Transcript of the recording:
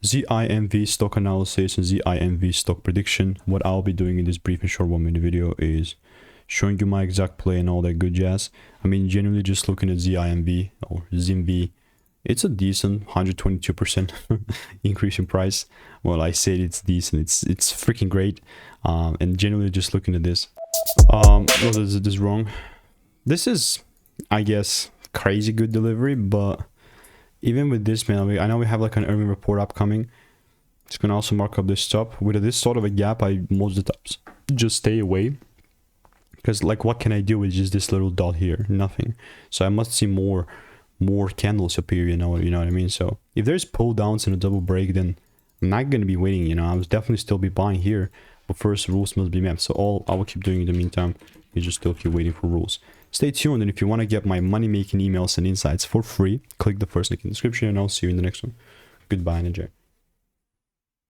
ZIMV stock analysis and ZIMV stock prediction. What I'll be doing in this brief and short 1 minute video is showing you my exact play and all that good jazz. I mean, generally just looking at ZIMV or ZimVie, it's a decent 122% increase in price. Well, I said it's decent, it's freaking great. And generally just looking at this, well, this is wrong. This is, I guess, crazy good delivery, but even with this, man, I know we have like an earning report upcoming. It's gonna also mark up this top. With this sort of a gap, I most of the times just stay away, because like what can I do with just this little dot here? Nothing. So I must see more candles appear, you know what I mean? So if there's pull downs and a double break, then I'm not gonna be waiting, you know. I will definitely still be buying here, but first rules must be met. So all I will keep doing in the meantime is just still keep waiting for rules. Stay tuned, and if you want to get my money-making emails and insights for free, click the first link in the description, and I'll see you in the next one. Goodbye and enjoy.